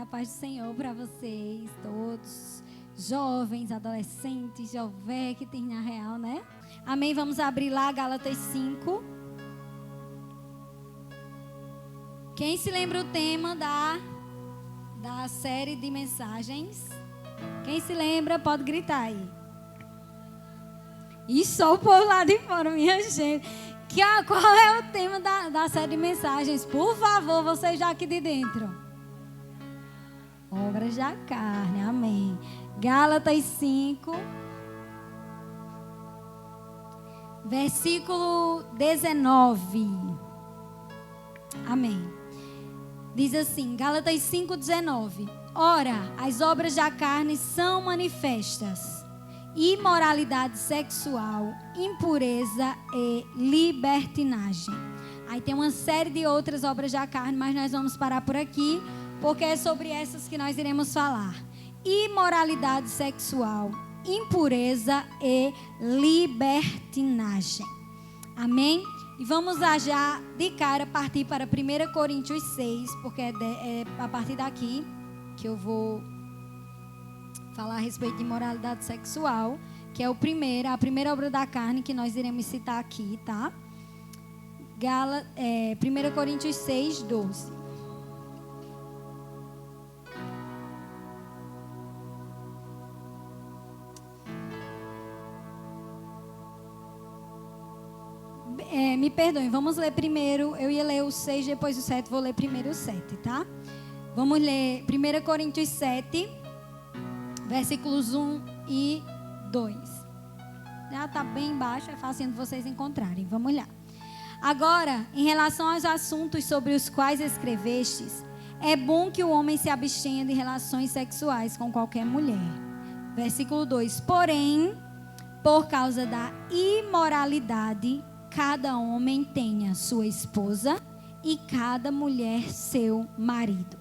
A paz do Senhor para vocês todos, jovens, adolescentes, jovem na real, né? Amém? Vamos abrir lá Gálatas 5. Quem se lembra o tema da série de mensagens? Quem se lembra pode gritar aí. E só o povo lá de fora, minha gente. Qual é o tema da série de mensagens? Por favor, vocês já aqui de dentro. Obras da carne, amém. Gálatas 5, versículo 19. Amém. Diz assim, Gálatas 5, 19. Ora, as obras da carne são manifestas: imoralidade sexual, impureza e libertinagem. Aí tem uma série de outras obras da carne, mas nós vamos parar por aqui, porque é sobre essas que nós iremos falar. Imoralidade sexual, impureza e libertinagem. Amém? E vamos já de cara partir para 1 Coríntios 6, porque é a partir daqui que eu vou falar a respeito de imoralidade sexual, que é a primeira obra da carne que nós iremos citar aqui, tá? 1 Coríntios 6, 12. Me perdoem, vamos ler primeiro. Eu ia ler o 6, depois o 7, vou ler primeiro o 7, tá? Vamos ler 1 Coríntios 7, versículos 1 e 2. Já está bem embaixo, é fácil de vocês encontrarem. Vamos lá. Agora, em relação aos assuntos sobre os quais escrevestes, é bom que o homem se abstenha de relações sexuais com qualquer mulher. Versículo 2. Porém, por causa da imoralidade, cada homem tenha sua esposa e cada mulher seu marido.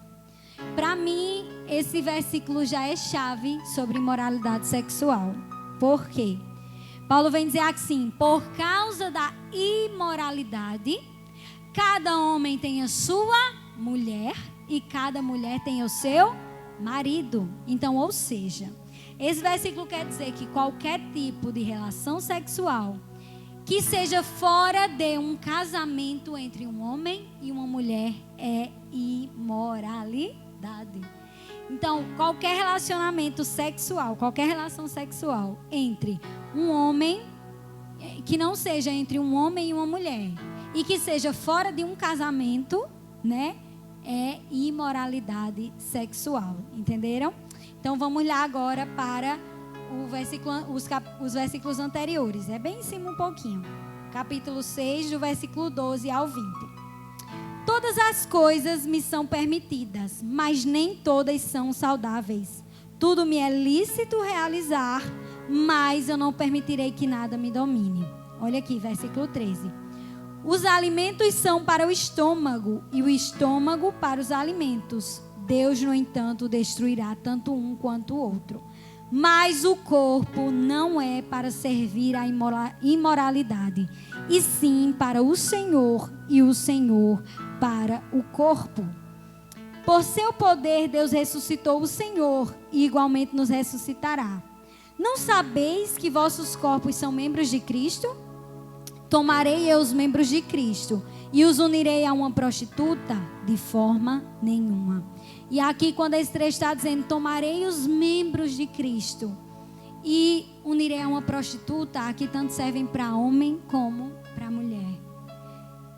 Para mim, esse versículo já é chave sobre imoralidade sexual. Por quê? Paulo vem dizer assim: por causa da imoralidade, cada homem tem a sua mulher e cada mulher tem o seu marido. Então, ou seja, esse versículo quer dizer que qualquer tipo de relação sexual que seja fora de um casamento entre um homem e uma mulher é imoralidade. Então, qualquer relacionamento sexual, qualquer relação sexual entre um homem, que não seja entre um homem e uma mulher, e que seja fora de um casamento, né, é imoralidade sexual. Entenderam? Então, vamos lá agora para os versículos anteriores. É bem em cima um pouquinho. Capítulo 6, do versículo 12 ao 20. Todas as coisas me são permitidas, mas nem todas são saudáveis. Tudo me é lícito realizar, mas eu não permitirei que nada me domine. Olha aqui, versículo 13. Os alimentos são para o estômago e o estômago para os alimentos. Deus, no entanto, destruirá tanto um quanto o outro. Mas o corpo não é para servir à imoralidade, e sim para o Senhor, e o Senhor para o corpo. Por seu poder, Deus ressuscitou o Senhor, e igualmente nos ressuscitará. Não sabeis que vossos corpos são membros de Cristo? Tomarei eu os membros de Cristo e os unirei a uma prostituta? De forma nenhuma. E aqui, quando esse trecho está dizendo, tomarei os membros de Cristo e unirei a uma prostituta, aqui tanto servem para homem como para mulher.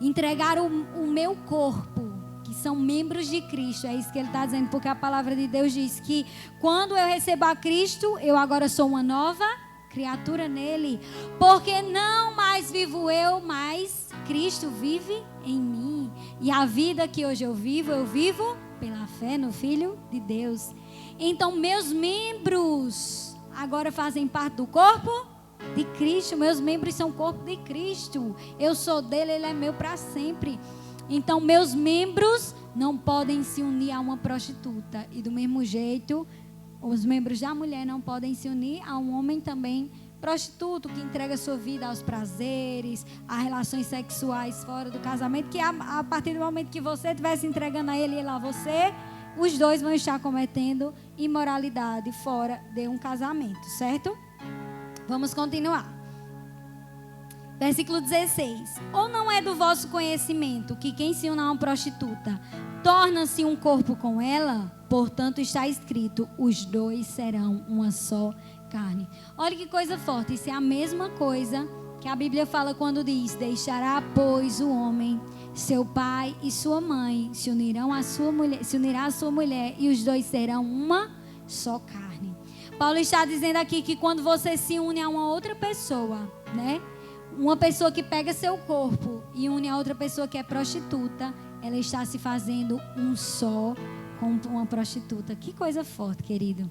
Entregar o meu corpo, que são membros de Cristo, é isso que ele está dizendo, porque a palavra de Deus diz que quando eu recebo a Cristo, eu agora sou uma nova criatura nele, porque não mais vivo eu, mas Cristo vive em mim. E a vida que hoje eu vivo pela fé no Filho de Deus. Então, meus membros agora fazem parte do corpo de Cristo. Meus membros são o corpo de Cristo. Eu sou dele, ele é meu para sempre. Então, meus membros não podem se unir a uma prostituta. E do mesmo jeito, os membros da mulher não podem se unir a um homem também prostituto, que entrega sua vida aos prazeres, a relações sexuais fora do casamento, que a partir do momento que você estiver se entregando a ele a você, os dois vão estar cometendo imoralidade fora de um casamento, certo? Vamos continuar. Versículo 16. Ou não é do vosso conhecimento que quem se une a uma prostituta torna-se um corpo com ela? Portanto está escrito, os dois serão uma só carne. Olha que coisa forte, isso é a mesma coisa que a Bíblia fala quando diz, deixará, pois, o homem, seu pai e sua mãe, se unirá à sua mulher e os dois serão uma só carne. Paulo está dizendo aqui que quando você se une a uma outra pessoa, né? Uma pessoa que pega seu corpo e une a outra pessoa que é prostituta, ela está se fazendo um só com uma prostituta. Que coisa forte, querido.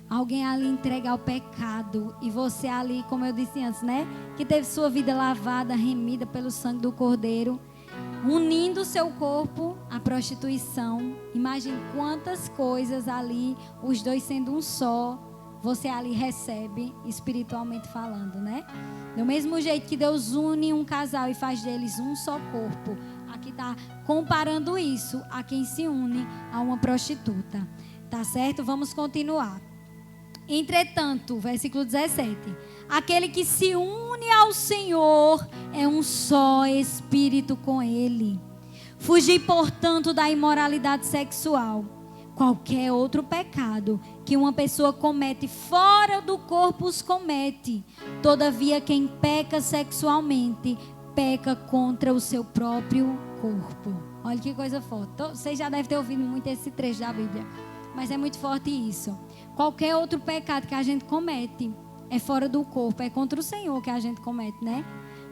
Alguém ali entrega ao pecado e você ali, como eu disse antes, né? Que teve sua vida lavada, remida pelo sangue do Cordeiro, unindo seu corpo à prostituição. Imagine quantas coisas ali, os dois sendo um só, você ali recebe, espiritualmente falando, né? Do mesmo jeito que Deus une um casal e faz deles um só corpo. Aqui está comparando isso a quem se une a uma prostituta. Tá certo? Vamos continuar. Entretanto, versículo 17. Aquele que se une ao Senhor é um só espírito com Ele. Fugi, portanto, da imoralidade sexual. Qualquer outro pecado que uma pessoa comete fora do corpo os comete. Todavia, quem peca sexualmente, peca contra o seu próprio corpo. Olha que coisa forte. Vocês já devem ter ouvido muito esse trecho da Bíblia. Mas é muito forte isso. Qualquer outro pecado que a gente comete é fora do corpo. É contra o Senhor que a gente comete, né?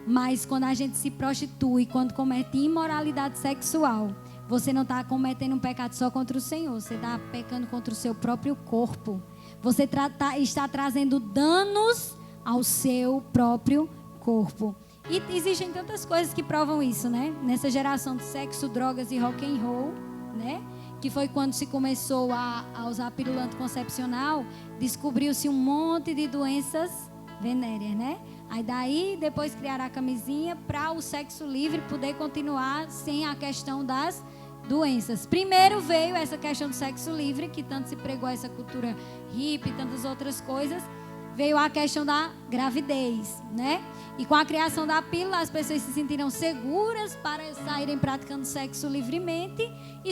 Mas quando a gente se prostitui, quando comete imoralidade sexual, você não está cometendo um pecado só contra o Senhor. Você está pecando contra o seu próprio corpo. Você está trazendo danos ao seu próprio corpo. E existem tantas coisas que provam isso, né? Nessa geração de sexo, drogas e rock and roll, né? Que foi quando se começou a usar a pílula anticoncepcional, descobriu-se um monte de doenças venéreas, né? Aí daí, depois criaram a camisinha para o sexo livre poder continuar sem a questão das doenças. Primeiro veio essa questão do sexo livre, que tanto se pregou essa cultura hippie e tantas outras coisas. Veio a questão da gravidez, né? E com a criação da pílula, as pessoas se sentiram seguras para saírem praticando sexo livremente e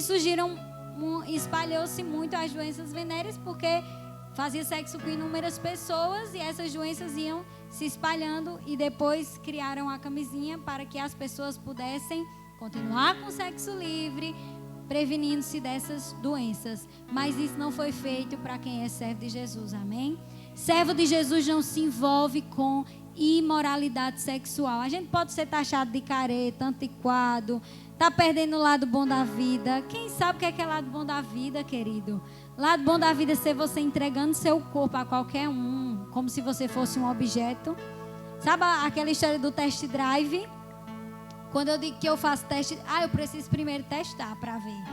espalhou-se muito as doenças venéreas porque fazia sexo com inúmeras pessoas e essas doenças iam se espalhando e depois criaram a camisinha para que as pessoas pudessem continuar com sexo livre, prevenindo-se dessas doenças. Mas isso não foi feito para quem é servo de Jesus, amém? Servo de Jesus não se envolve com imoralidade sexual. A gente pode ser taxado de careta, antiquado, tá perdendo o lado bom da vida. Quem sabe o que é lado bom da vida, querido? Lado bom da vida é ser você entregando seu corpo a qualquer um, como se você fosse um objeto. Sabe aquela história do test drive? Quando eu digo que eu faço teste, eu preciso primeiro testar para ver.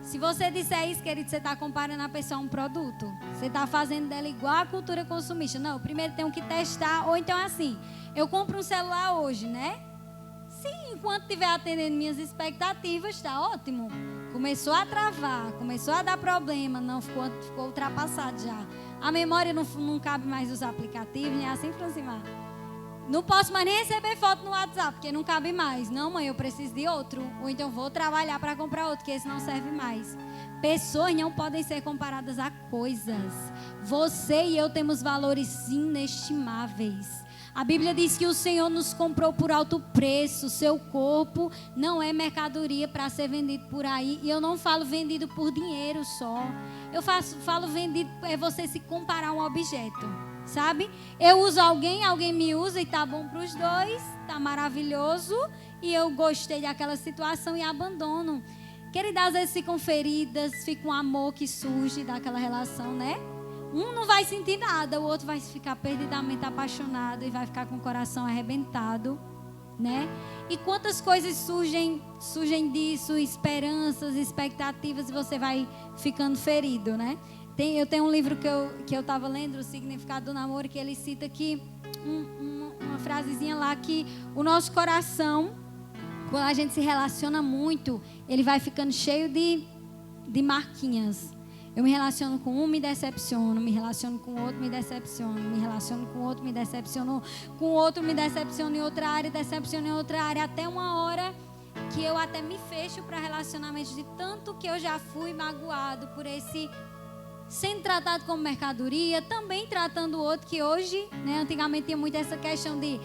Se você disser isso, querido, você está comparando a pessoa a um produto. Você está fazendo dela igual a cultura consumista. Não, primeiro tenho que testar. Ou então assim, eu compro um celular hoje, né? Sim, enquanto estiver atendendo minhas expectativas, está ótimo. Começou a travar, começou a dar problema, não ficou ultrapassado já. A memória não cabe mais os aplicativos, nem assim, Francimar. Não posso mais nem receber foto no WhatsApp, porque não cabe mais. Não, mãe, eu preciso de outro. Ou então vou trabalhar para comprar outro, que esse não serve mais. Pessoas não podem ser comparadas a coisas. Você e eu temos valores inestimáveis. A Bíblia diz que o Senhor nos comprou por alto preço. Seu corpo não é mercadoria para ser vendido por aí. E eu não falo vendido por dinheiro só. Eu falo vendido é você se comparar a um objeto. Sabe? Eu uso alguém me usa e tá bom para os dois, tá maravilhoso e eu gostei daquela situação e abandono. Queridas, às vezes ficam feridas, fica um amor que surge daquela relação, né? Um não vai sentir nada, o outro vai ficar perdidamente apaixonado e vai ficar com o coração arrebentado, né? E quantas coisas surgem disso, esperanças, expectativas, e você vai ficando ferido, né? Eu tenho um livro que eu estava lendo, O Significado do Namoro, que ele cita aqui uma frasezinha lá que o nosso coração, quando a gente se relaciona muito, ele vai ficando cheio de de marquinhas. Eu me relaciono com um, me decepciono, me relaciono com outro, me decepciono, me relaciono com outro, me decepciono, com outro, me decepciono em outra área, decepciono em outra área, até uma hora que eu até me fecho para relacionamentos de tanto que eu já fui magoado por esse sendo tratado como mercadoria, também tratando o outro que hoje, né, antigamente tinha muito essa questão de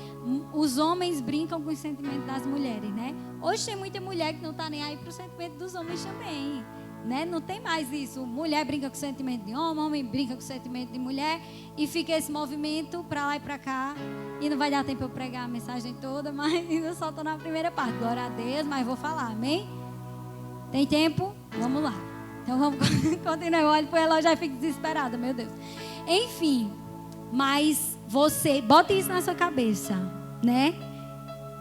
os homens brincam com os sentimentos das mulheres, né? Hoje tem muita mulher que não está nem aí para o sentimento dos homens também. Né? Não tem mais isso. Mulher brinca com o sentimento de homem, homem brinca com o sentimento de mulher e fica esse movimento para lá e para cá. E não vai dar tempo para eu pregar a mensagem toda, mas ainda só estou na primeira parte. Glória a Deus, mas vou falar, amém? Tem tempo? Vamos lá. Então vamos continuar. Eu olho para o relógio e fico desesperada, meu Deus. Enfim, mas você, bote isso na sua cabeça, né?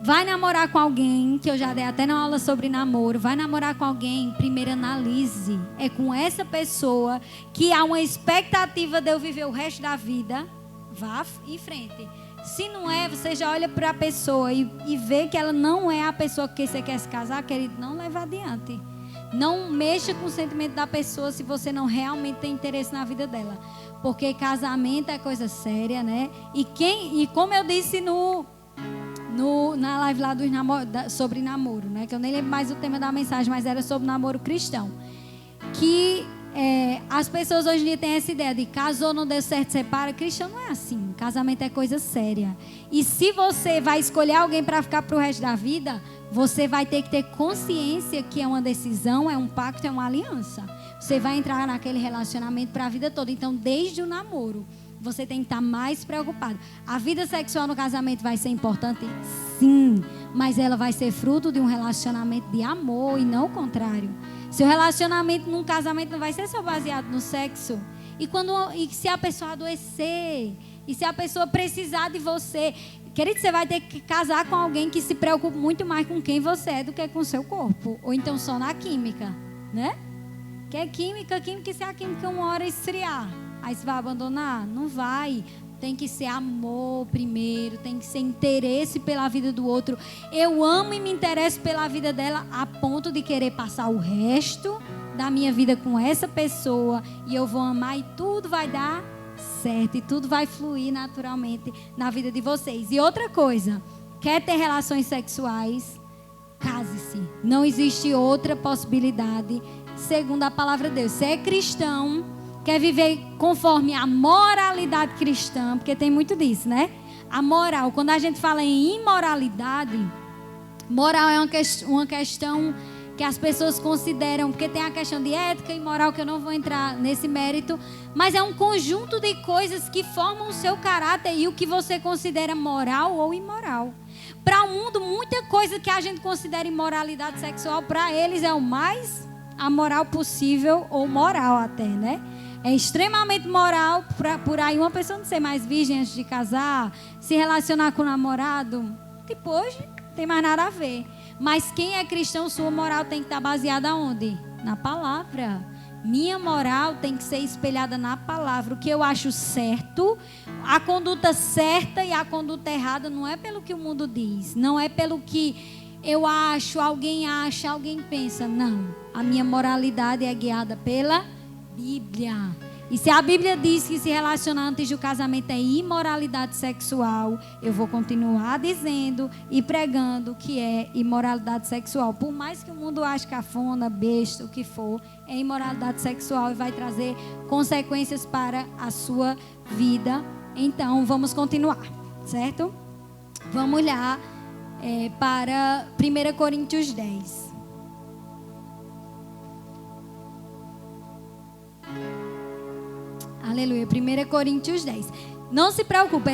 Vai namorar com alguém, que eu já dei até na aula sobre namoro, vai namorar com alguém, primeiro analise. É com essa pessoa que há uma expectativa de eu viver o resto da vida, vá em frente. Se não é, você já olha para a pessoa e vê que ela não é a pessoa que você quer se casar, querido, não leva adiante. Não mexa com o sentimento da pessoa se você não realmente tem interesse na vida dela. Porque casamento é coisa séria, né? E como eu disse na live lá sobre namoro, né? Que eu nem lembro mais o tema da mensagem, mas era sobre namoro cristão. Que as pessoas hoje em dia têm essa ideia de casou, não deu certo, separa. Cristão não é assim. Casamento é coisa séria. E se você vai escolher alguém para ficar pro resto da vida, você vai ter que ter consciência que é uma decisão, é um pacto, é uma aliança. Você vai entrar naquele relacionamento para a vida toda. Então, desde o namoro, você tem que estar mais preocupado. A vida sexual no casamento vai ser importante? Sim. Mas ela vai ser fruto de um relacionamento de amor e não o contrário. Seu relacionamento num casamento não vai ser só baseado no sexo. E se a pessoa adoecer? E se a pessoa precisar de você? Querido, você vai ter que casar com alguém que se preocupe muito mais com quem você é do que com o seu corpo. Ou então só na química, né? Que é química, e se a química uma hora esfriar, aí você vai abandonar? Não vai. Tem que ser amor primeiro, tem que ser interesse pela vida do outro. Eu amo e me interesso pela vida dela a ponto de querer passar o resto da minha vida com essa pessoa. E eu vou amar e tudo vai dar certo. E tudo vai fluir naturalmente na vida de vocês. E outra coisa, quer ter relações sexuais? Case-se. Não existe outra possibilidade segundo a palavra de Deus. Se é cristão, quer viver conforme a moralidade cristã, porque tem muito disso, né? A moral, quando a gente fala em imoralidade, moral é uma questão que as pessoas consideram, porque tem a questão de ética e moral, que eu não vou entrar nesse mérito, mas é um conjunto de coisas que formam o seu caráter e o que você considera moral ou imoral. Para o mundo, muita coisa que a gente considera imoralidade sexual, para eles é o mais amoral possível, ou moral até, né? É extremamente moral por aí uma pessoa não ser mais virgem antes de casar, se relacionar com o namorado. Tipo, hoje não tem mais nada a ver. Mas quem é cristão, sua moral tem que estar baseada onde? Na palavra. Minha moral tem que ser espelhada na palavra. O que eu acho certo, a conduta certa e a conduta errada não é pelo que o mundo diz. Não é pelo que eu acho, alguém acha, alguém pensa. Não. A minha moralidade é guiada pela Bíblia. E se a Bíblia diz que se relacionar antes do casamento é imoralidade sexual, eu vou continuar dizendo e pregando que é imoralidade sexual. Por mais que o mundo ache cafona, besta, o que for, é imoralidade sexual e vai trazer consequências para a sua vida. Então, vamos continuar, certo? Vamos lá para 1 Coríntios 10. Aleluia, 1 Coríntios 10. Não se preocupe,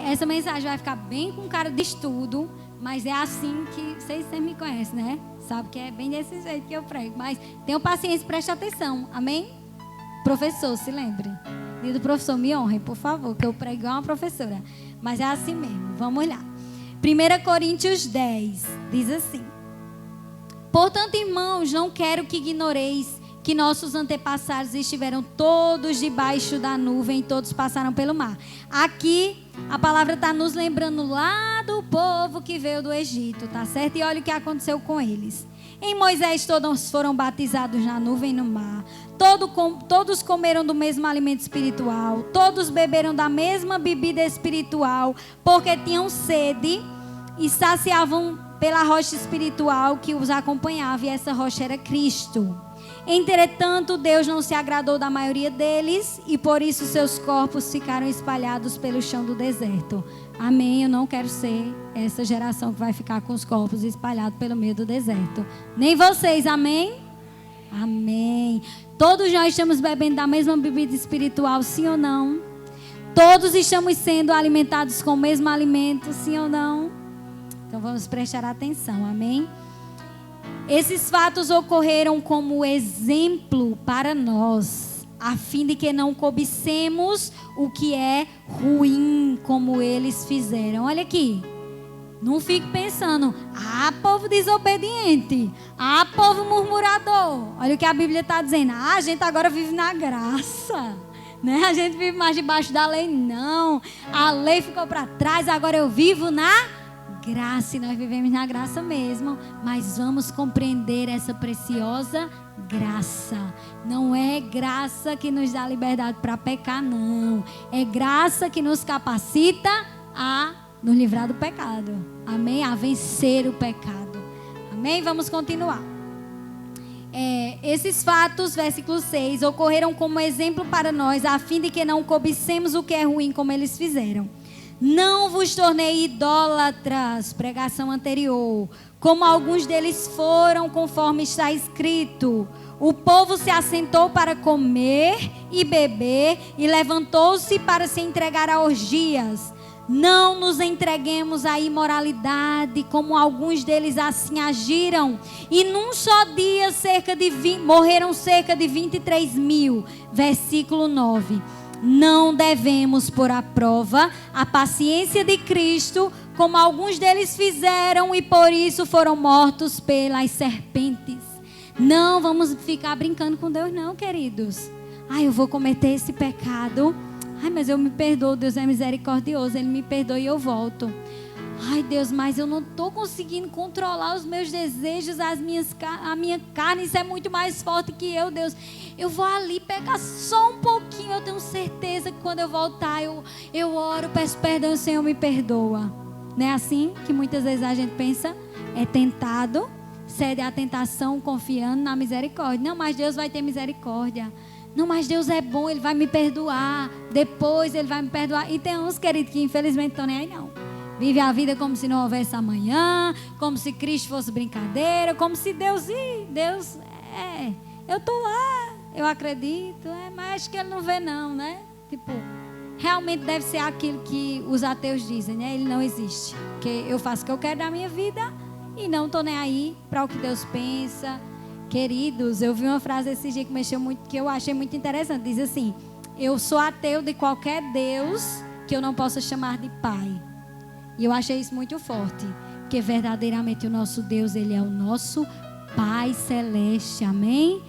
essa mensagem vai ficar bem com cara de estudo, mas é assim que vocês me conhecem, né? Sabe que é bem desse jeito que eu prego, mas tenham paciência, preste atenção, amém? Professor, se lembre. Dia do professor, me honrem, por favor, que eu prego igual uma professora. Mas é assim mesmo, vamos lá. 1 Coríntios 10, diz assim: portanto, irmãos, não quero que ignoreis que nossos antepassados estiveram todos debaixo da nuvem e todos passaram pelo mar. Aqui a palavra está nos lembrando lá do povo que veio do Egito, tá certo? E olha o que aconteceu com eles. Em Moisés todos foram batizados na nuvem e no mar. Todos comeram do mesmo alimento espiritual. Todos beberam da mesma bebida espiritual, porque tinham sede e saciavam pela rocha espiritual que os acompanhava, e essa rocha era Cristo. Entretanto, Deus não se agradou da maioria deles, e por isso seus corpos ficaram espalhados pelo chão do deserto. Amém? Eu não quero ser essa geração que vai ficar com os corpos espalhados pelo meio do deserto. Nem vocês, amém? Amém. Todos nós estamos bebendo da mesma bebida espiritual, sim ou não? Todos estamos sendo alimentados com o mesmo alimento, sim ou não? Então vamos prestar atenção, amém? Esses fatos ocorreram como exemplo para nós, a fim de que não cobicemos o que é ruim, como eles fizeram. Olha aqui, não fique pensando, povo desobediente, povo murmurador. Olha o que a Bíblia está dizendo, a gente agora vive na graça, né? A gente vive mais debaixo da lei, não. A lei ficou para trás, agora eu vivo na graça, e nós vivemos na graça mesmo, mas vamos compreender essa preciosa graça. Não é graça que nos dá liberdade para pecar, não. É graça que nos capacita a nos livrar do pecado. Amém? A vencer o pecado. Amém? Vamos continuar. Esses fatos, versículo 6, ocorreram como exemplo para nós, a fim de que não cobicemos o que é ruim, como eles fizeram. Não vos tornei idólatras, pregação anterior, como alguns deles foram, conforme está escrito. O povo se assentou para comer e beber e levantou-se para se entregar a orgias. Não nos entreguemos à imoralidade, como alguns deles assim agiram. E num só dia morreram cerca de 23 mil. Versículo 9. Não devemos pôr à prova a paciência de Cristo, como alguns deles fizeram e por isso foram mortos pelas serpentes. Não vamos ficar brincando com Deus, não, queridos. Eu vou cometer esse pecado. Mas eu me perdoo, Deus é misericordioso, Ele me perdoa e eu volto. Deus, mas eu não estou conseguindo controlar os meus desejos, a minha carne, isso é muito mais forte que eu, Deus. Eu vou ali pegar só um pouquinho, eu tenho certeza que quando eu voltar, eu oro, peço perdão, o Senhor me perdoa. Não é assim que muitas vezes a gente pensa? É tentado, cede à tentação confiando na misericórdia. Não, mas Deus vai ter misericórdia. Não, mas Deus é bom, Ele vai me perdoar. Depois Ele vai me perdoar. E tem uns, queridos, que infelizmente estão nem aí não. Vive a vida como se não houvesse amanhã, como se Cristo fosse brincadeira, como se Deus eu estou lá, eu acredito, mas acho que Ele não vê não, né? Realmente deve ser aquilo que os ateus dizem, né? Ele não existe. Porque eu faço o que eu quero da minha vida e não estou nem aí para o que Deus pensa. Queridos, eu vi uma frase esse dia que mexeu muito, que eu achei muito interessante. Diz assim: eu sou ateu de qualquer Deus que eu não possa chamar de Pai. E eu achei isso muito forte, porque verdadeiramente o nosso Deus, Ele é o nosso Pai Celeste, amém?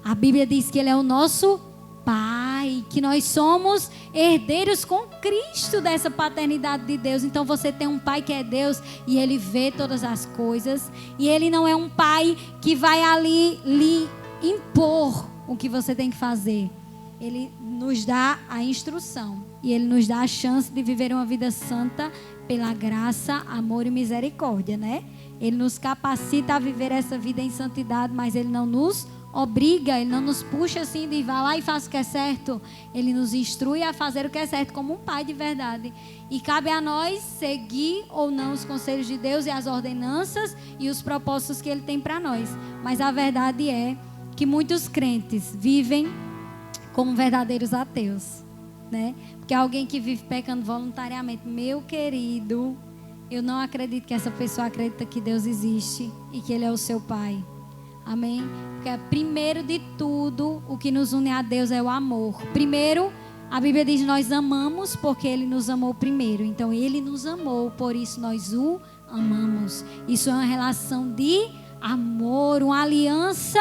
A Bíblia diz que Ele é o nosso Pai, que nós somos herdeiros com Cristo dessa paternidade de Deus. Então você tem um Pai que é Deus e Ele vê todas as coisas. E Ele não é um Pai que vai ali lhe impor o que você tem que fazer. Ele nos dá a instrução e Ele nos dá a chance de viver uma vida santa pela graça, amor e misericórdia, né? Ele nos capacita a viver essa vida em santidade, mas Ele não nos obriga, Ele não nos puxa assim de vá lá e faça o que é certo. Ele nos instrui a fazer o que é certo como um Pai de verdade. E cabe a nós seguir ou não os conselhos de Deus e as ordenanças e os propósitos que Ele tem para nós. Mas a verdade é que muitos crentes vivem como verdadeiros ateus, né? Porque alguém que vive pecando voluntariamente, meu querido, eu não acredito que essa pessoa acredita que Deus existe e que Ele é o seu Pai. Amém? Porque primeiro de tudo, o que nos une a Deus é o amor. Primeiro, a Bíblia diz: nós amamos porque Ele nos amou primeiro. Então Ele nos amou, por isso nós o amamos. Isso é uma relação de amor, uma aliança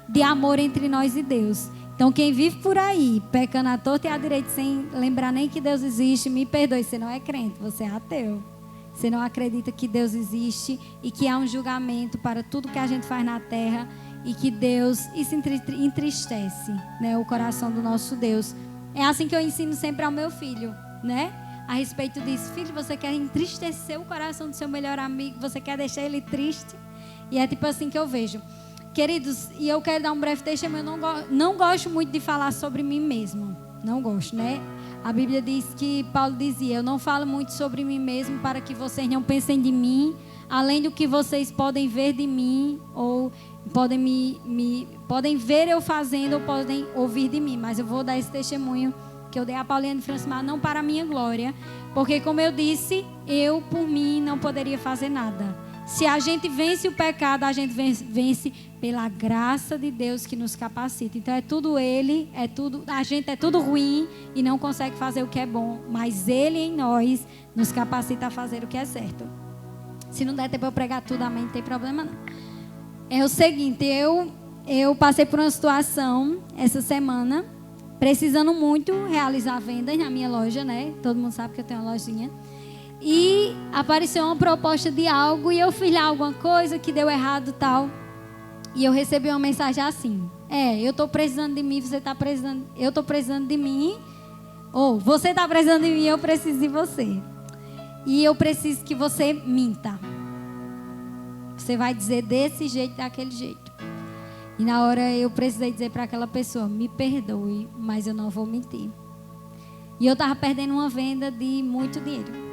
de amor entre nós e Deus. Então quem vive por aí, pecando à torta e à direita, sem lembrar nem que Deus existe, me perdoe, você não é crente, você é ateu. Você não acredita que Deus existe e que há um julgamento para tudo que a gente faz na terra e que Deus, isso entristece, né, o coração do nosso Deus. É assim que eu ensino sempre ao meu filho, né? A respeito disso. Filho, você quer entristecer o coração do seu melhor amigo? Você quer deixar ele triste? E é tipo assim que eu vejo. Queridos, e eu quero dar um breve testemunho. Eu não gosto muito de falar sobre mim mesmo. Não gosto, né? A Bíblia diz que Paulo dizia: eu não falo muito sobre mim mesmo para que vocês não pensem de mim, além do que vocês podem ver de mim, ou podem ver eu fazendo, ou podem ouvir de mim. Mas eu vou dar esse testemunho que eu dei a Pauliane Francimar, não para a minha glória, porque, como eu disse, eu por mim não poderia fazer nada. Se a gente vence o pecado, a gente vence pela graça de Deus que nos capacita. Então é tudo Ele, a gente é tudo ruim e não consegue fazer o que é bom, mas Ele em nós nos capacita a fazer o que é certo. Se não der tempo eu pregar tudo, amém, não tem problema não. É o seguinte, eu passei por uma situação essa semana, precisando muito realizar vendas na minha loja, né? Todo mundo sabe que eu tenho uma lojinha. E apareceu uma proposta de algo e eu fiz lá alguma coisa que deu errado e tal. E eu recebi uma mensagem assim: eu estou precisando de mim, eu estou precisando de mim. Ou você está precisando de mim, eu preciso de você. E eu preciso que você minta. Você vai dizer desse jeito, daquele jeito. E na hora eu precisei dizer para aquela pessoa: me perdoe, mas eu não vou mentir. E eu estava perdendo uma venda de muito dinheiro.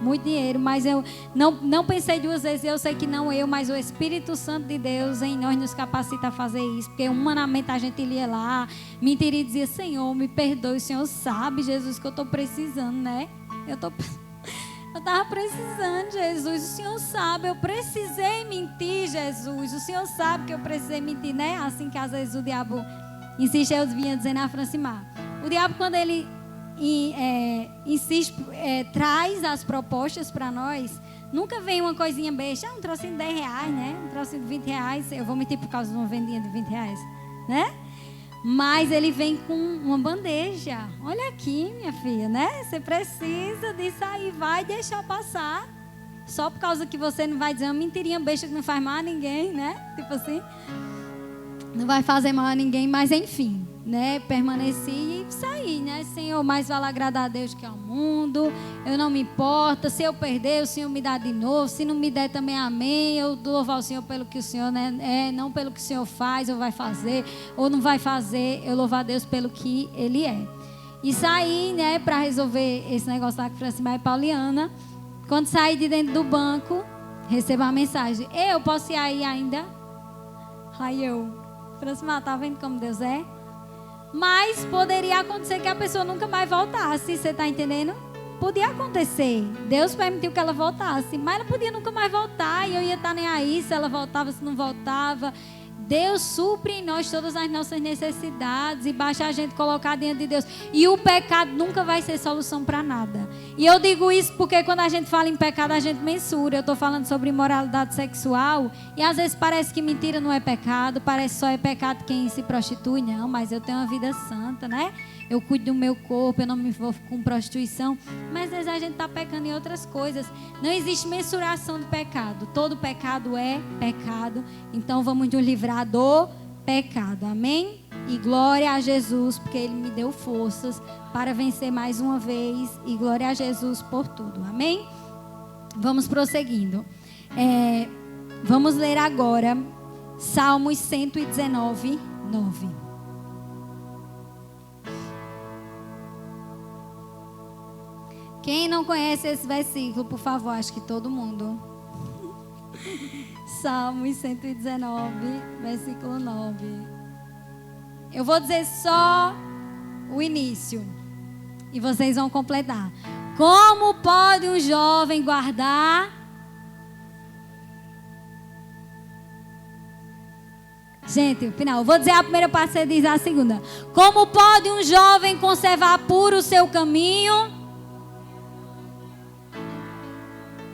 Muito dinheiro, mas eu não pensei duas vezes. Eu sei que não eu, mas o Espírito Santo de Deus em nós nos capacita a fazer isso. Porque humanamente a gente ia lá, mentiria e dizia: Senhor, me perdoe, o Senhor sabe, Jesus, que eu estou precisando, né? Eu estava precisando, Jesus, o Senhor sabe, eu precisei mentir, Jesus, o Senhor sabe que eu precisei mentir, né? Assim que às vezes o diabo insiste, eu vinha dizendo a Francimar. O diabo, quando ele insiste, traz as propostas para nós, nunca vem uma coisinha besta, um trocinho de 10 reais, né? Um trocinho de 20 reais, eu vou mentir por causa de uma vendinha de 20 reais, né? Mas ele vem com uma bandeja. Olha aqui, minha filha, né? Você precisa disso aí, vai deixar passar. Só por causa que você não vai dizer uma mentirinha besta que não faz mal a ninguém, né? Tipo assim, não vai fazer mal a ninguém, mas enfim, né? Permaneci e saí, né? Senhor, mais vale agradar a Deus que ao mundo. Eu não me importo. Se eu perder, o Senhor me dá de novo. Se não me der também, amém. Eu louvar o Senhor pelo que o Senhor, né, não pelo que o Senhor faz ou vai fazer ou não vai fazer. Eu louvar a Deus pelo que Ele é. E saí, né, para resolver esse negócio lá com Francimar e Pauliana. Quando saí de dentro do banco, recebo uma mensagem: eu posso ir aí ainda? Aí eu: Francimar, tá vendo como Deus é? Mas poderia acontecer que a pessoa nunca mais voltasse, você está entendendo? Podia acontecer. Deus permitiu que ela voltasse, mas ela podia nunca mais voltar e eu ia estar nem aí se ela voltava, se não voltava. Deus supre em nós todas as nossas necessidades e basta a gente colocar diante de Deus. E o pecado nunca vai ser solução para nada. E eu digo isso porque quando a gente fala em pecado, a gente mensura. Eu estou falando sobre imoralidade sexual e às vezes parece que mentira não é pecado, parece só é pecado quem se prostitui. Não, mas eu tenho uma vida santa, né? Eu cuido do meu corpo, eu não me envolvo com prostituição. Mas às vezes a gente está pecando em outras coisas. Não existe mensuração do pecado. Todo pecado é pecado. Então vamos nos livrar do pecado. Amém? E glória a Jesus, porque Ele me deu forças para vencer mais uma vez. E glória a Jesus por tudo. Amém? Vamos prosseguindo. Vamos ler agora Salmos 119, 9. Quem não conhece esse versículo, por favor, acho que todo mundo. Salmos 119, versículo 9. Eu vou dizer só o início e vocês vão completar. Como pode um jovem guardar? Gente, o final. Eu vou dizer a primeira parte, você diz a segunda. Como pode um jovem conservar puro o seu caminho?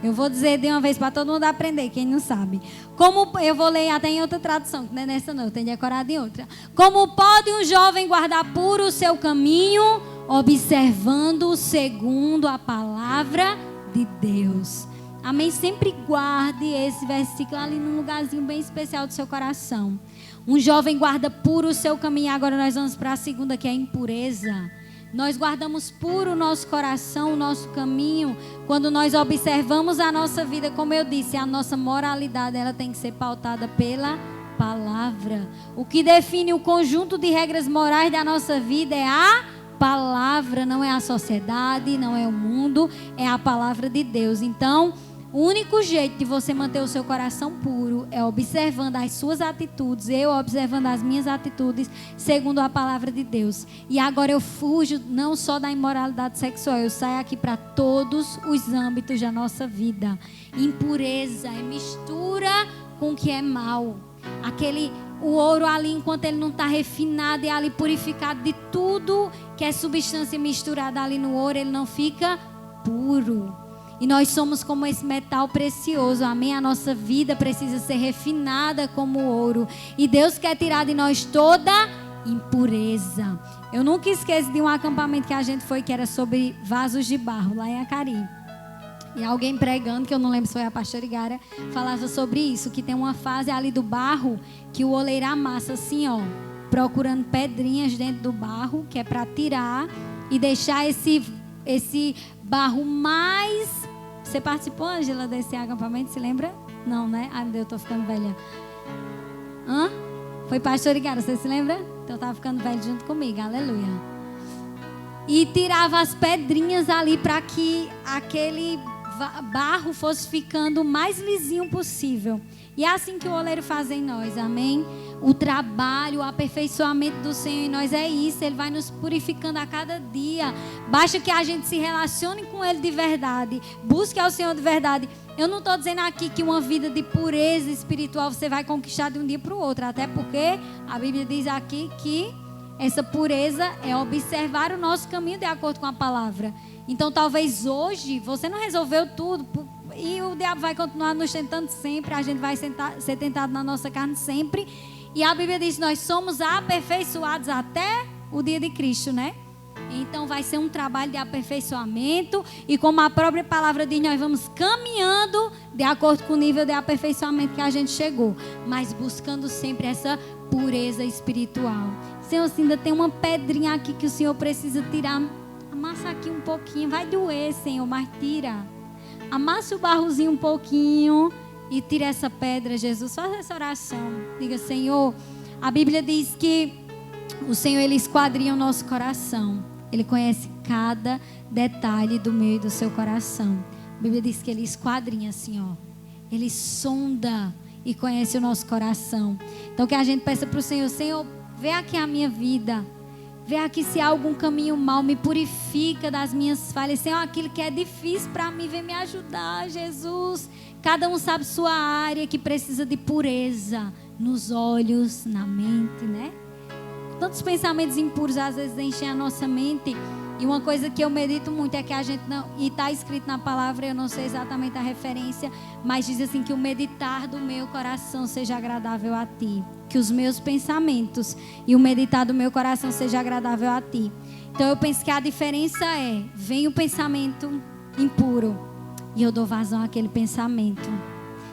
Eu vou dizer de uma vez para todo mundo aprender, quem não sabe. Como eu vou ler até em outra tradução, que não é nessa não, eu tenho decorado em outra. Como pode um jovem guardar puro o seu caminho, observando segundo a palavra de Deus? Amém? Sempre guarde esse versículo ali num lugarzinho bem especial do seu coração. Um jovem guarda puro o seu caminho. Agora nós vamos para a segunda, que é a impureza. Nós guardamos puro o nosso coração, o nosso caminho, quando nós observamos a nossa vida. Como eu disse, a nossa moralidade ela tem que ser pautada pela palavra. O que define o conjunto de regras morais da nossa vida é a palavra, não é a sociedade, não é o mundo, é a palavra de Deus. Então, o único jeito de você manter o seu coração puro é observando as suas atitudes, eu observando as minhas atitudes, segundo a palavra de Deus. E agora eu fujo não só da imoralidade sexual, eu saio aqui para todos os âmbitos da nossa vida. Impureza é mistura com o que é mal. O ouro ali, enquanto ele não está refinado e ali purificado de tudo que é substância misturada ali no ouro, ele não fica puro. E nós somos como esse metal precioso, amém? A nossa vida precisa ser refinada como ouro. E Deus quer tirar de nós toda impureza. Eu nunca esqueço de um acampamento que a gente foi, que era sobre vasos de barro, lá em Acari. E alguém pregando, que eu não lembro se foi a pastora Igara, falava sobre isso, que tem uma fase ali do barro, que o oleiro amassa assim, ó, procurando pedrinhas dentro do barro, que é para tirar e deixar esse barro mais... Você participou, Ângela, desse acampamento, se lembra? Não, né? Ai, meu Deus, eu tô ficando velha. Foi pastor Igara, você se lembra? Então eu tava ficando velho junto comigo, aleluia. E tirava as pedrinhas ali para que aquele barro fosse ficando o mais lisinho possível. E é assim que o oleiro faz em nós, amém? O trabalho, o aperfeiçoamento do Senhor em nós é isso. Ele vai nos purificando a cada dia. Basta que a gente se relacione com Ele de verdade. Busque ao Senhor de verdade. Eu não estou dizendo aqui que uma vida de pureza espiritual você vai conquistar de um dia para o outro. Até porque a Bíblia diz aqui que essa pureza é observar o nosso caminho de acordo com a palavra. Então talvez hoje você não resolveu tudo. E o diabo vai continuar nos tentando sempre. A gente vai ser tentado na nossa carne sempre. E a Bíblia diz que nós somos aperfeiçoados até o dia de Cristo, né? Então vai ser um trabalho de aperfeiçoamento. E como a própria palavra diz, nós vamos caminhando de acordo com o nível de aperfeiçoamento que a gente chegou. Mas buscando sempre essa pureza espiritual. Senhor, se ainda tem uma pedrinha aqui que o Senhor precisa tirar. Amassa aqui um pouquinho. Vai doer, Senhor, mas tira. Amassa o barrozinho um pouquinho e tira essa pedra, Jesus. Faça essa oração. Diga, Senhor, a Bíblia diz que o Senhor, Ele esquadrinha o nosso coração. Ele conhece cada detalhe do meu e do seu coração. A Bíblia diz que Ele esquadrinha assim, ó. Ele sonda e conhece o nosso coração. Então que a gente peça para o Senhor, Senhor, vê aqui a minha vida. Vê aqui se há algum caminho mal, me purifica das minhas falhas. Senhor, aquilo que é difícil para mim, vem me ajudar, Jesus. Cada um sabe sua área que precisa de pureza nos olhos, na mente, né? Tantos pensamentos impuros às vezes enchem a nossa mente. E uma coisa que eu medito muito é que a gente não... E está escrito na palavra, eu não sei exatamente a referência, mas diz assim que o meditar do meu coração seja agradável a ti. Que os meus pensamentos e o meditar do meu coração seja agradável a ti. Então eu penso que a diferença é, vem o pensamento impuro e eu dou vazão àquele pensamento.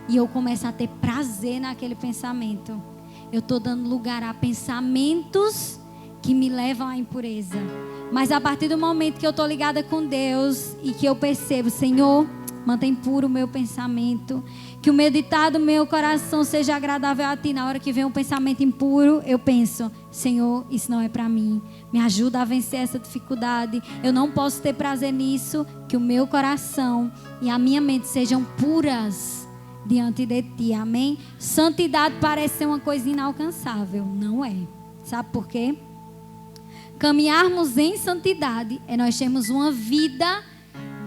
E eu começo a ter prazer naquele pensamento. Eu estou dando lugar a pensamentos que me levam à impureza. Mas a partir do momento que eu estou ligada com Deus e que eu percebo, Senhor, mantém puro o meu pensamento, que o meditar do meu coração seja agradável a ti. Na hora que vem um pensamento impuro, eu penso, Senhor, isso não é para mim. Me ajuda a vencer essa dificuldade. Eu não posso ter prazer nisso. Que o meu coração e a minha mente sejam puras diante de ti, amém? Santidade parece ser uma coisa inalcançável, não é. Sabe por quê? Caminharmos em santidade é nós termos uma vida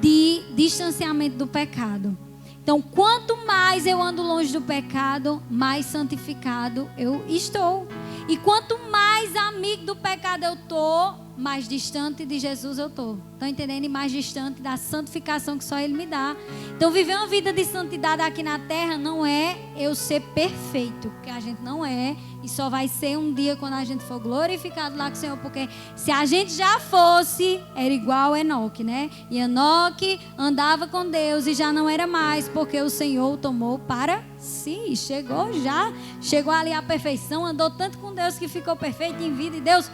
de distanciamento do pecado. Então, quanto mais eu ando longe do pecado, mais santificado eu estou. E quanto mais amigo do pecado eu estou, mais distante de Jesus eu tô. Estão entendendo? E mais distante da santificação que só Ele me dá. Então, viver uma vida de santidade aqui na terra não é eu ser perfeito, porque a gente não é. E só vai ser um dia quando a gente for glorificado lá com o Senhor. Porque se a gente já fosse, era igual Enoque, né? E Enoque andava com Deus e já não era mais, porque o Senhor o tomou para si. Chegou ali à perfeição, andou tanto com Deus que ficou perfeito em vida e Deus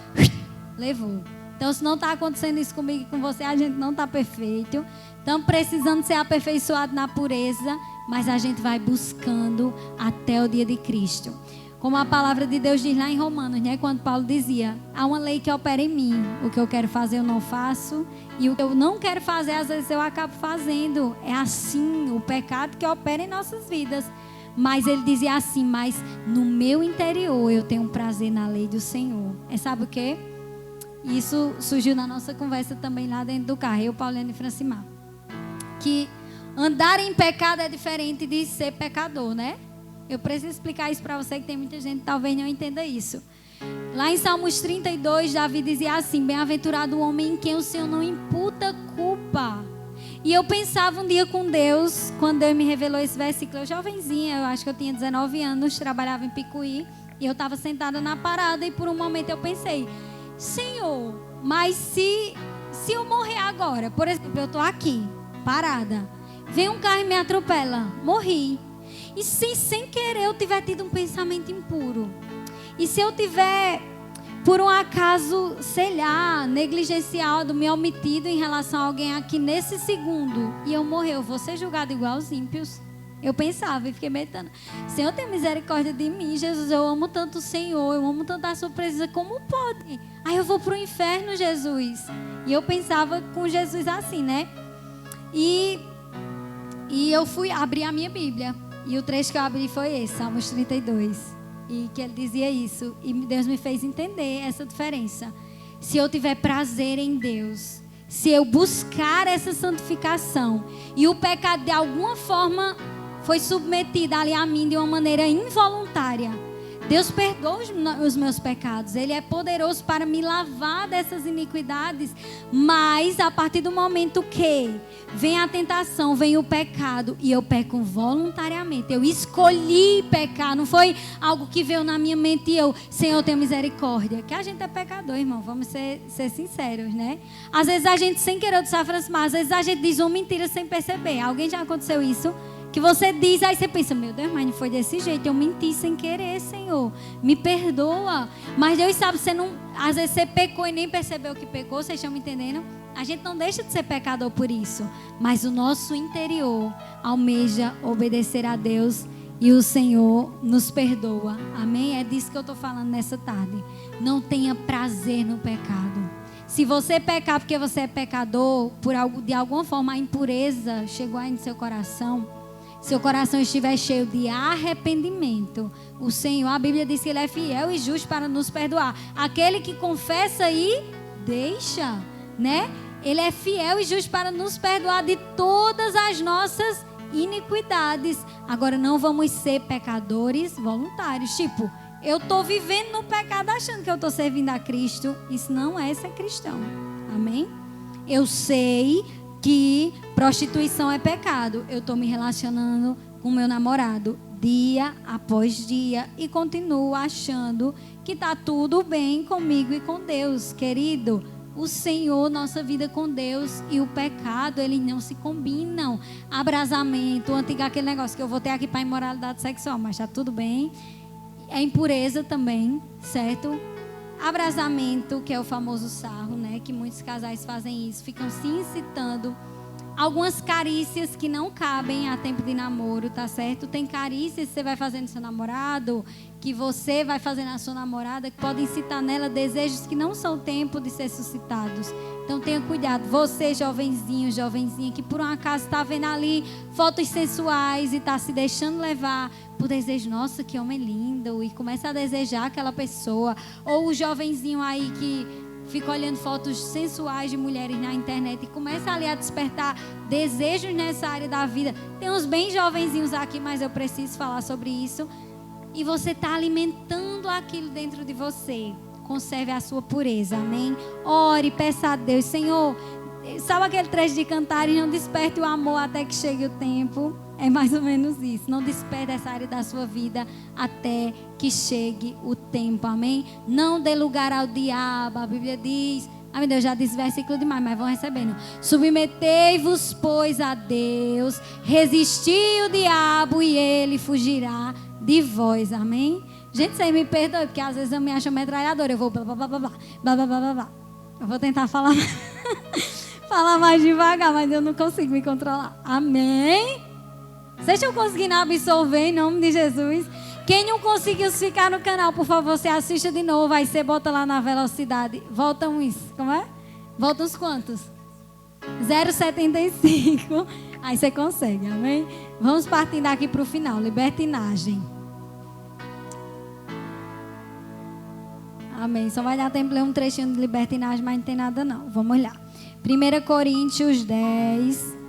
levou. Então, se não está acontecendo isso comigo e com você, a gente não está perfeito. Estamos precisando ser aperfeiçoado na pureza, mas a gente vai buscando até o dia de Cristo. Como a palavra de Deus diz lá em Romanos, né? Quando Paulo dizia, há uma lei que opera em mim. O que eu quero fazer eu não faço. E o que eu não quero fazer, às vezes eu acabo fazendo. É assim, o pecado que opera em nossas vidas. Mas ele dizia assim, mas no meu interior eu tenho um prazer na lei do Senhor. Sabe o quê? Isso surgiu na nossa conversa também lá dentro do carro, eu, Pauliane e Francimar. Que andar em pecado é diferente de ser pecador, né? Eu preciso explicar isso para você, que tem muita gente que talvez não entenda isso. Lá em Salmos 32, Davi dizia assim, bem-aventurado o homem em quem o Senhor não imputa culpa. E eu pensava um dia com Deus, quando Deus me revelou esse versículo, eu jovenzinha, eu acho que eu tinha 19 anos, trabalhava em Picuí, e eu estava sentada na parada, e por um momento eu pensei, Senhor, mas se eu morrer agora, por exemplo, eu estou aqui, parada, vem um carro e me atropela, morri. E se sem querer eu tiver tido um pensamento impuro? E se eu tiver, por um acaso, sei lá, negligenciado, me omitido em relação a alguém aqui nesse segundo, e eu morrer, eu vou ser julgado igual aos ímpios? Eu pensava e fiquei meditando. Senhor, tem misericórdia de mim, Jesus. Eu amo tanto o Senhor, eu amo tanto a sua presença. Como pode? Aí eu vou para o inferno, Jesus. E eu pensava com Jesus assim, né? E eu fui abrir a minha Bíblia. E o trecho que eu abri foi esse, Salmos 32. E que ele dizia isso. E Deus me fez entender essa diferença. Se eu tiver prazer em Deus, se eu buscar essa santificação, e o pecado de alguma forma foi submetida ali a mim de uma maneira involuntária, Deus perdoa os meus pecados. Ele é poderoso para me lavar dessas iniquidades. Mas a partir do momento que vem a tentação, vem o pecado, e eu peco voluntariamente, eu escolhi pecar, não foi algo que veio na minha mente e eu, Senhor, tenha misericórdia. Que a gente é pecador, irmão, vamos ser sinceros, né? Às vezes a gente, sem querer, às vezes a gente diz uma mentira sem perceber. Alguém já aconteceu isso? Que você diz, aí você pensa, meu Deus, mas não foi desse jeito, eu menti sem querer, Senhor, me perdoa. Mas Deus sabe, você não, às vezes você pecou e nem percebeu que pecou, vocês estão me entendendo? A gente não deixa de ser pecador por isso, mas o nosso interior almeja obedecer a Deus e o Senhor nos perdoa, amém? É disso que eu estou falando nessa tarde. Não tenha prazer no pecado. Se você pecar porque você é pecador, de alguma forma a impureza chegou aí no seu coração, seu coração estiver cheio de arrependimento, o Senhor, a Bíblia diz que Ele é fiel e justo para nos perdoar. Aquele que confessa e deixa, né? Ele é fiel e justo para nos perdoar de todas as nossas iniquidades. Agora, não vamos ser pecadores voluntários. Tipo, eu estou vivendo no pecado achando que eu estou servindo a Cristo. Isso não é ser cristão. Amém? Eu sei que prostituição é pecado. Eu estou me relacionando com meu namorado dia após dia e continuo achando que está tudo bem comigo e com Deus. Querido, o Senhor, nossa vida com Deus e o pecado, eles não se combinam. Abrasamento, aquele negócio que eu vou ter aqui para imoralidade sexual, mas está tudo bem. É impureza também, certo? Abrasamento, que é o famoso sarro, né? Que muitos casais fazem isso, ficam se incitando. Algumas carícias que não cabem a tempo de namoro, tá certo? Tem carícias que você vai fazer no seu namorado, que você vai fazer na sua namorada, que podem incitar nela desejos que não são tempo de ser suscitados. Então tenha cuidado. Você, jovenzinho, jovenzinha, que por um acaso está vendo ali fotos sensuais e está se deixando levar por desejo, nossa, que homem lindo, e começa a desejar aquela pessoa. Ou o jovenzinho aí que fica olhando fotos sensuais de mulheres na internet e começa ali a despertar desejos nessa área da vida. Tem uns bem jovenzinhos aqui, mas eu preciso falar sobre isso. E você está alimentando aquilo dentro de você conserve a sua pureza, amém? Ore, peça a Deus, Senhor, sabe aquele trecho de Cantares, não desperte o amor até que chegue o tempo? É mais ou menos isso, não desperte essa área da sua vida até que chegue o tempo, amém? Não dê lugar ao diabo, a Bíblia diz... Ah, meu Deus, já disse versículo demais, mas vão recebendo. Submetei-vos, pois, a Deus, resisti o diabo e ele fugirá de vós, amém? Gente, vocês me perdoem, porque às vezes eu me acho metralhadora, eu vou blá, blá, blá, blá, blá, blá, blá, blá, blá, blá. Eu vou tentar falar, falar mais devagar, mas eu não consigo me controlar, amém? Vocês estão conseguindo absorver em nome de Jesus? Quem não conseguiu ficar no canal, por favor, você assista de novo. Aí você bota lá na velocidade. Volta uns, como é? Volta uns quantos? 0,75. Aí você consegue, amém? Vamos partindo daqui para o final. Libertinagem. Amém. Só vai dar tempo de ler um trechinho de libertinagem, mas não tem nada não. Vamos lá. 1 Coríntios 10...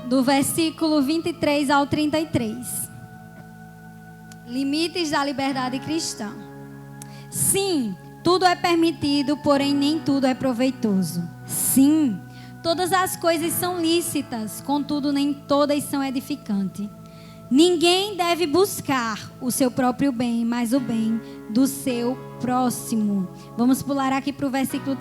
do versículo 23 ao 33. Limites da liberdade cristã. Sim, tudo é permitido, porém nem tudo é proveitoso. Sim, todas as coisas são lícitas, contudo nem todas são edificantes. Ninguém deve buscar o seu próprio bem, mas o bem do seu próximo. Vamos pular aqui para o versículo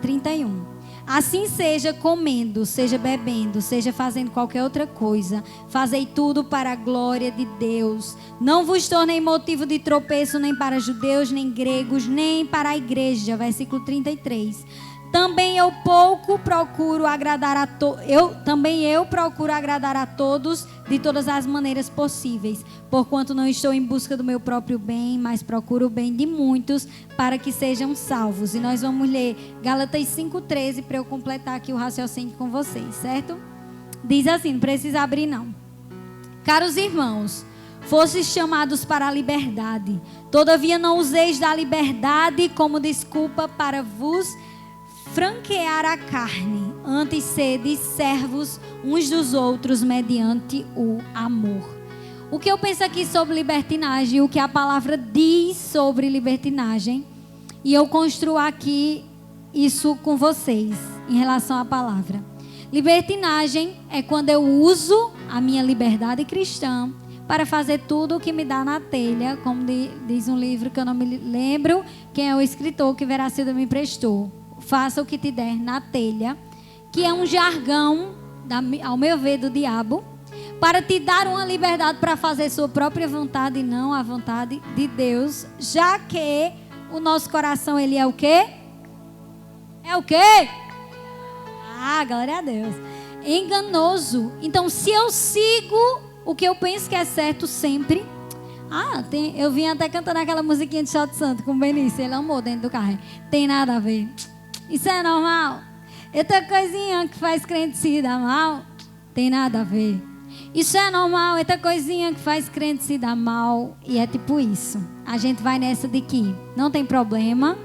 31. Assim seja comendo, seja bebendo, seja fazendo qualquer outra coisa, fazei tudo para a glória de Deus. Não vos tornei motivo de tropeço nem para judeus, nem gregos, nem para a igreja. Versículo 33. Também eu procuro agradar a todos de todas as maneiras possíveis, porquanto não estou em busca do meu próprio bem, mas procuro o bem de muitos para que sejam salvos. E nós vamos ler Gálatas 5,13 para eu completar aqui o raciocínio com vocês, certo? Diz assim, não precisa abrir não. Caros irmãos, fostes chamados para a liberdade, todavia não useis da liberdade como desculpa para vos franquear a carne, antes sede servos uns dos outros mediante o amor. O que eu penso aqui sobre libertinagem, o que a palavra diz sobre libertinagem, e eu construo aqui isso com vocês, em relação à palavra. Libertinagem é quando eu uso a minha liberdade cristã para fazer tudo o que me dá na telha, como diz um livro que eu não me lembro quem é o escritor que Veracilda me emprestou. Faça o que te der na telha, que é um jargão, ao meu ver, do diabo, para te dar uma liberdade para fazer sua própria vontade e não a vontade de Deus, já que o nosso coração, ele é o quê? É o quê? Ah, glória a Deus. Enganoso. Então, se eu sigo o que eu penso que é certo sempre... eu vim até cantando aquela musiquinha de Shot Santo com o Benício, ele amou dentro do carro. Tem nada a ver. Isso é normal? Outra coisinha que faz crente se dar mal, tem nada a ver. Isso é normal? Outra coisinha que faz crente se dar mal, e é tipo isso. A gente vai nessa de que não tem problema,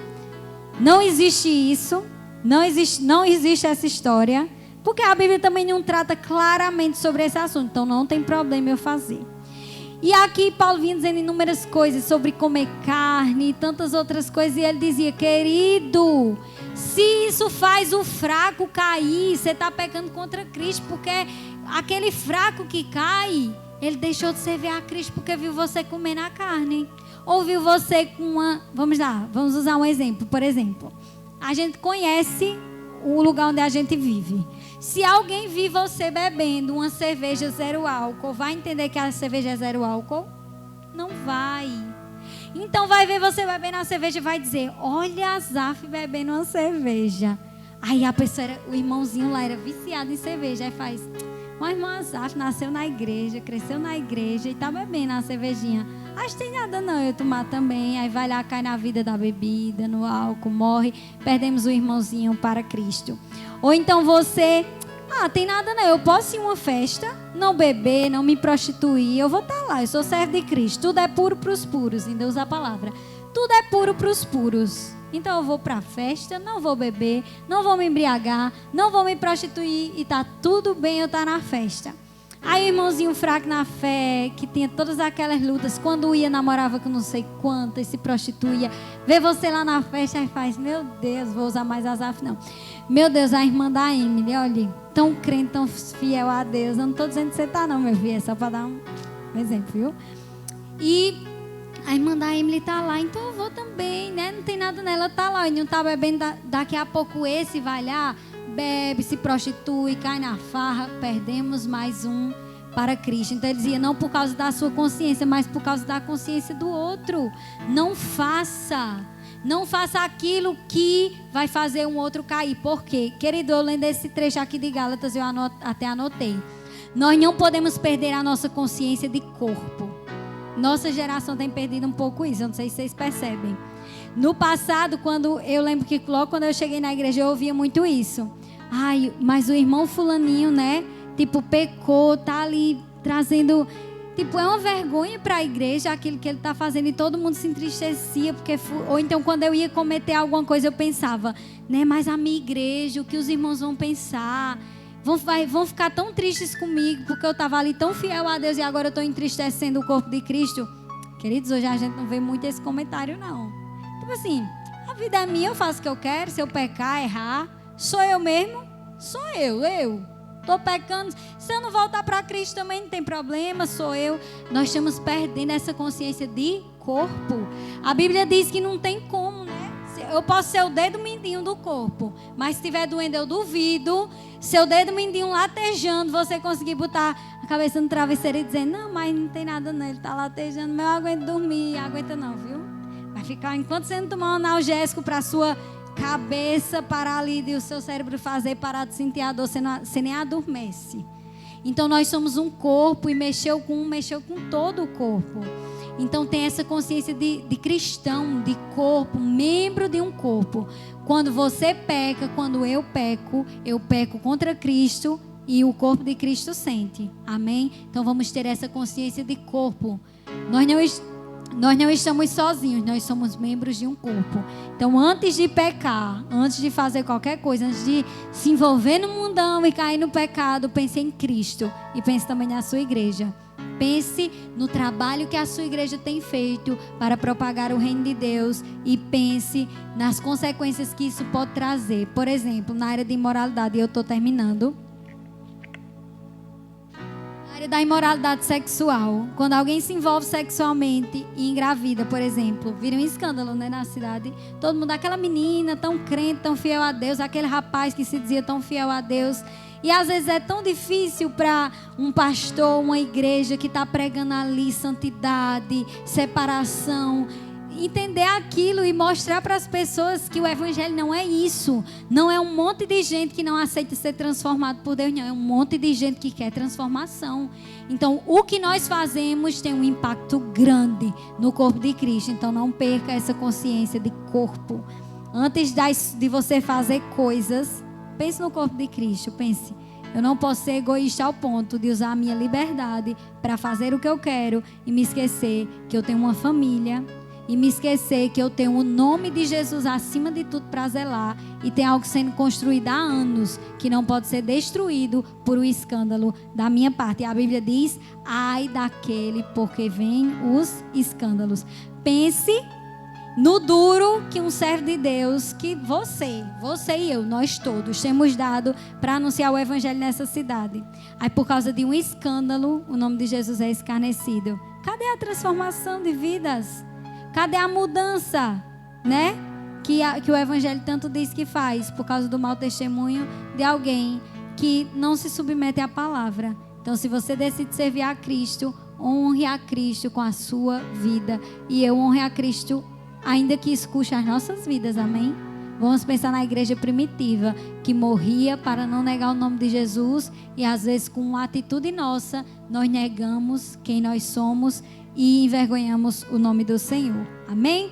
não existe isso, não existe essa história, porque a Bíblia também não trata claramente sobre esse assunto, então não tem problema eu fazer. E aqui Paulo vinha dizendo inúmeras coisas sobre comer carne e tantas outras coisas, e ele dizia, querido, se isso faz o fraco cair, você está pecando contra Cristo, porque aquele fraco que cai, ele deixou de servir a Cristo porque viu você comendo a carne, ou viu você com uma... Vamos usar um exemplo. Por exemplo, a gente conhece o lugar onde a gente vive. Se alguém vir você bebendo uma cerveja zero álcool, vai entender que a cerveja é zero álcool? Não vai. Então vai ver você bebendo a cerveja e vai dizer, olha a Zaf bebendo uma cerveja. Aí a pessoa, o irmãozinho lá era viciado em cerveja. Aí faz, mas irmão Azaf nasceu na igreja, cresceu na igreja e tá bebendo a cervejinha. Acho que tem nada não, eu tomar também. Aí vai lá, cai na vida da bebida, no álcool, morre. Perdemos o irmãozinho para Cristo. Ou então você, tem nada não, eu posso ir em uma festa, não beber, não me prostituir, eu vou estar lá, eu sou servo de Cristo. Tudo é puro para os puros, ainda usa a palavra. tudo é puro para os puros. Então eu vou para a festa, não vou beber, não vou me embriagar, não vou me prostituir e tá tudo bem eu estar na festa. Aí o irmãozinho fraco na fé, que tinha todas aquelas lutas, quando ia, namorava com não sei quantas, se prostituía, vê você lá na festa e faz, meu Deus, vou usar mais Asaf não. Meu Deus, a irmã da Emily, olha, tão crente, tão fiel a Deus. Eu não estou dizendo que você está não, meu filho, é só para dar um exemplo, viu? E a irmã da Emily tá lá, então eu vou também, né? Não tem nada nela, tá lá, e não tá bebendo, daqui a pouco esse vai lá, bebe, se prostitui, cai na farra, perdemos mais um para Cristo. Então ele dizia, não por causa da sua consciência, mas por causa da consciência do outro. Não faça aquilo que vai fazer um outro cair. Por quê? Querido, eu lendo esse trecho aqui de Gálatas, eu até anotei. Nós não podemos perder a nossa consciência de corpo. Nossa geração tem perdido um pouco isso, eu não sei se vocês percebem. No passado, quando eu lembro que logo quando eu cheguei na igreja, eu ouvia muito isso. Ai, mas o irmão fulaninho, né? Tipo, pecou, tá ali trazendo... Tipo, é uma vergonha para a igreja aquilo que ele está fazendo e todo mundo se entristecia. Ou então, quando eu ia cometer alguma coisa, eu pensava, né? Mas a minha igreja, o que os irmãos vão pensar? Vão ficar tão tristes comigo porque eu estava ali tão fiel a Deus e agora eu estou entristecendo o corpo de Cristo. Queridos, hoje a gente não vê muito esse comentário, não. Tipo assim, a vida é minha, eu faço o que eu quero. Se eu pecar, errar, sou eu mesmo? Sou eu. Estou pecando. Se eu não voltar para Cristo também não tem problema, sou eu. Nós estamos perdendo essa consciência de corpo. A Bíblia diz que não tem como, né? Eu posso ser o dedo mindinho do corpo, mas se estiver doendo, eu duvido. Seu dedo mindinho latejando, você conseguir botar a cabeça no travesseiro e dizer, não, mas não tem nada não, ele está latejando, mas eu aguento dormir. Aguenta não, viu? Vai ficar, enquanto você não tomar um analgésico para a sua cabeça parar ali e o seu cérebro parar de sentir a dor, você nem adormece. Então nós somos um corpo e mexeu com todo o corpo. Então tem essa consciência de cristão, de corpo, membro de um corpo. Quando você peca, quando eu peco contra Cristo e o corpo de Cristo sente. Amém? Então vamos ter essa consciência de corpo. Nós não estamos sozinhos, nós somos membros de um corpo. Então antes de pecar, antes de fazer qualquer coisa, antes de se envolver no mundão e cair no pecado, pense em Cristo e pense também na sua igreja. Pense no trabalho que a sua igreja tem feito para propagar o reino de Deus e pense nas consequências que isso pode trazer. Por exemplo, na área de imoralidade, e eu estou terminando. Na área da imoralidade sexual, quando alguém se envolve sexualmente e engravida, por exemplo, vira um escândalo, né, na cidade. Todo mundo, aquela menina tão crente, tão fiel a Deus, aquele rapaz que se dizia tão fiel a Deus. E às vezes é tão difícil para um pastor, uma igreja que está pregando ali santidade, separação, entender aquilo e mostrar para as pessoas que o evangelho não é isso. Não é um monte de gente que não aceita ser transformado por Deus, não. É um monte de gente que quer transformação. Então, o que nós fazemos tem um impacto grande no corpo de Cristo. Então, não perca essa consciência de corpo. Antes de você fazer coisas... Pense no corpo de Cristo, pense. Eu não posso ser egoísta ao ponto de usar a minha liberdade para fazer o que eu quero e me esquecer que eu tenho uma família e me esquecer que eu tenho o nome de Jesus acima de tudo para zelar e tem algo sendo construído há anos que não pode ser destruído por um escândalo da minha parte. E a Bíblia diz, ai daquele porque vem os escândalos. Pense no duro que um servo de Deus, que você e eu, nós todos, temos dado para anunciar o evangelho nessa cidade. Aí por causa de um escândalo, o nome de Jesus é escarnecido. Cadê a transformação de vidas? Cadê a mudança, né? Que o evangelho tanto diz que faz, por causa do mau testemunho de alguém que não se submete à palavra. Então se você decide servir a Cristo, honre a Cristo com a sua vida. E eu honre a Cristo ainda que isso custe as nossas vidas, amém? Vamos pensar na igreja primitiva, que morria para não negar o nome de Jesus e às vezes com uma atitude nossa, nós negamos quem nós somos e envergonhamos o nome do Senhor, amém?